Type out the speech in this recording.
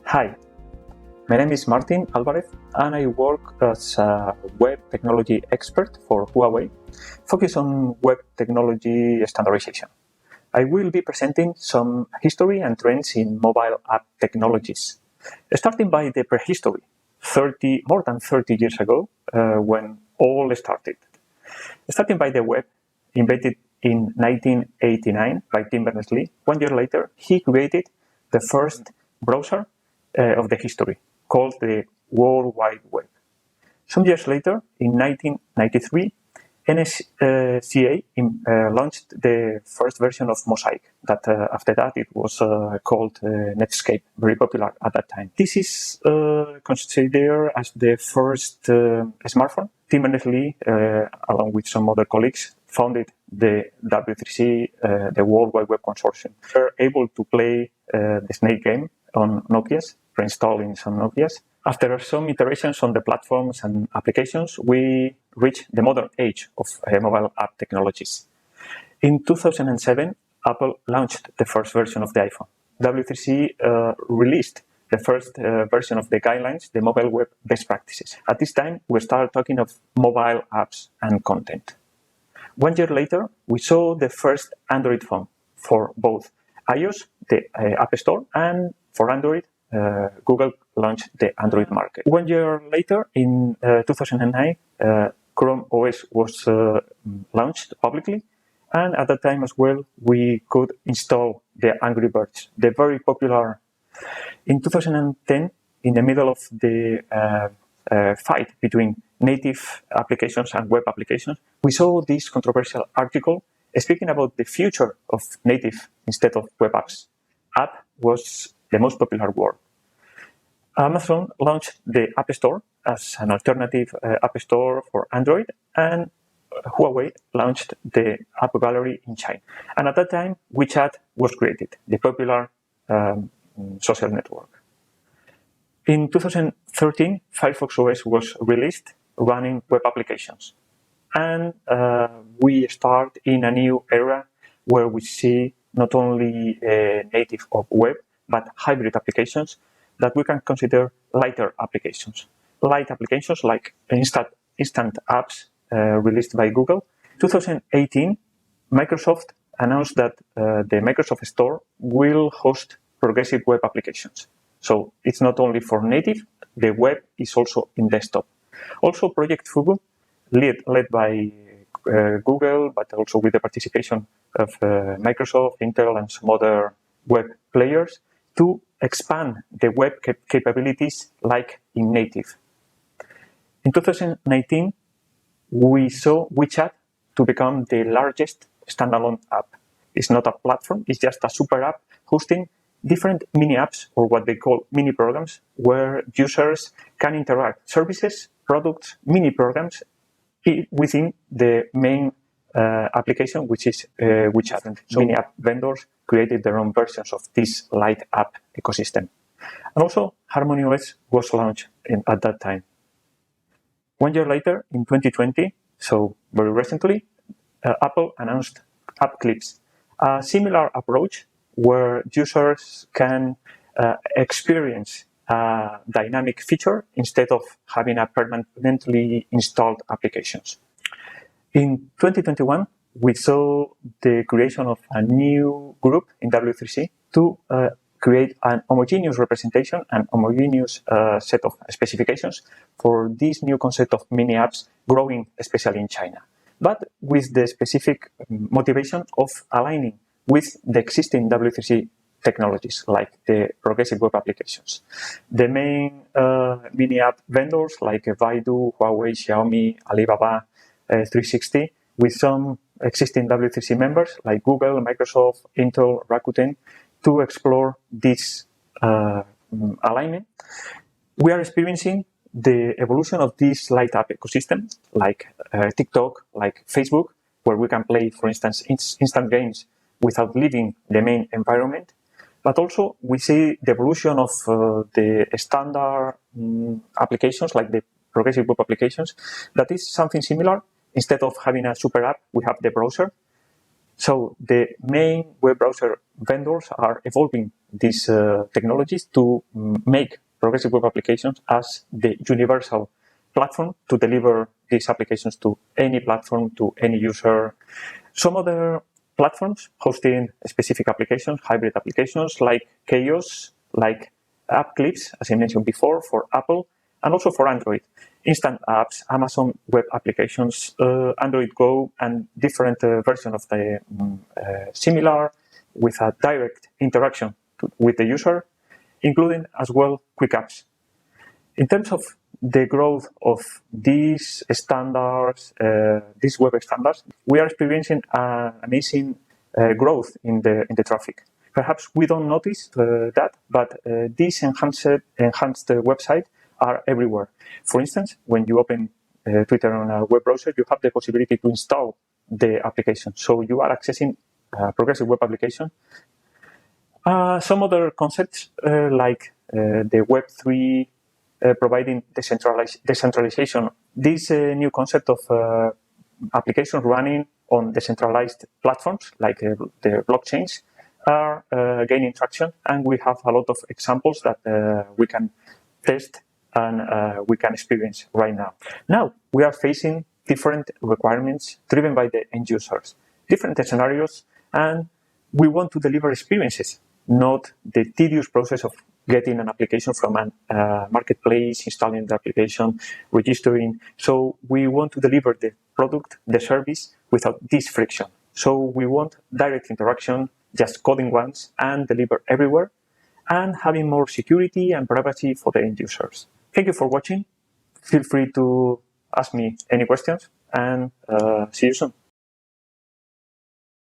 Hi, my name is Martin Alvarez and I work as a web technology expert for Huawei, focused on web technology standardization. I will be presenting some history and trends in mobile app technologies, starting by the prehistory, more than 30 years ago, when all started. Starting by the web, invented in 1989 by Tim Berners-Lee. 1 year later, he created the first browser of the history, called the World Wide Web. Some years later, in 1993, NSCA launched the first version of Mosaic. That after that, it was called Netscape, very popular at that time. This is considered as the first smartphone. Tim Berners-Lee, along with some other colleagues, founded the W3C, the World Wide Web Consortium. They were able to play the Snake game on Nokias, reinstalling some Nokias. After some iterations on the platforms and applications, we reached the modern age of mobile app technologies. In 2007, Apple launched the first version of the iPhone. W3C released the first version of the guidelines, the mobile web best practices. At this time, we started talking of mobile apps and content. 1 year later, we saw the first Android phone for both iOS, the App Store, and for Android, Google launched the Android market. 1 year later, in 2009, Chrome OS was launched publicly, and at that time as well, we could install the Angry Birds, the very popular. In 2010, in the middle of the fight between native applications and web applications, we saw this controversial article speaking about the future of native instead of web apps. App was the most popular word. Amazon launched the App Store as an alternative App Store for Android, and Huawei launched the App Gallery in China. And at that time, WeChat was created, the popular social network. In 2013, Firefox OS was released, running web applications. And we start in a new era where we see not only native of web, but hybrid applications that we can consider lighter applications. Light applications like instant apps released by Google. 2018, Microsoft announced that the Microsoft Store will host progressive web applications. So it's not only for native, the web is also in desktop. Also, Project Fugu, led by Google, but also with the participation of Microsoft, Intel, and some other web players, to expand the web capabilities like in native. In 2019, we saw WeChat to become the largest standalone app. It's not a platform, it's just a super app hosting different mini apps, or what they call mini programs, where users can interact services, products, mini programs within the main application, which is WeChat. So many app vendors created their own versions of this light app ecosystem. And also, Harmony OS was launched at that time. 1 year later, in 2020, so very recently, Apple announced App Clips, a similar approach where users can experience a dynamic feature instead of having a permanently installed applications. In 2021, we saw the creation of a new group in W3C to create an homogeneous representation and homogeneous set of specifications for this new concept of mini apps growing, especially in China, but with the specific motivation of aligning with the existing W3C technologies, like the progressive web applications. The main mini app vendors like Baidu, Huawei, Xiaomi, Alibaba, 360, with some existing W3C members like Google, Microsoft, Intel, Rakuten, to explore this alignment. We are experiencing the evolution of this light app ecosystem, like TikTok, like Facebook, where we can play, for instance, instant games without leaving the main environment. But also, we see the evolution of the standard applications, like the progressive web applications, that is something similar. Instead of having a super app, we have the browser. So the main web browser vendors are evolving these technologies to make progressive web applications as the universal platform to deliver these applications to any platform, to any user. Some other platforms hosting specific applications, hybrid applications like Chaos, like App Clips, as I mentioned before, for Apple, and also for Android. Instant apps, Amazon web applications, Android Go, and different versions of the similar with a direct interaction with the user, including as well quick apps. In terms of the growth of these standards, these web standards, we are experiencing amazing growth in the traffic. Perhaps we don't notice that, but these enhanced websites are everywhere. For instance, when you open Twitter on a web browser, you have the possibility to install the application. So you are accessing a progressive web application. Some other concepts like the Web3 providing decentralization. This new concept of applications running on decentralized platforms like the blockchains are gaining traction, and we have a lot of examples that we can test and we can experience right now. Now, we are facing different requirements driven by the end users, different scenarios, and we want to deliver experiences, not the tedious process of getting an application from a marketplace, installing the application, registering. So we want to deliver the product, the service, without this friction. So we want direct interaction, just coding once and deliver everywhere, and having more security and privacy for the end users. Thank you for watching. Feel free to ask me any questions, and see you soon.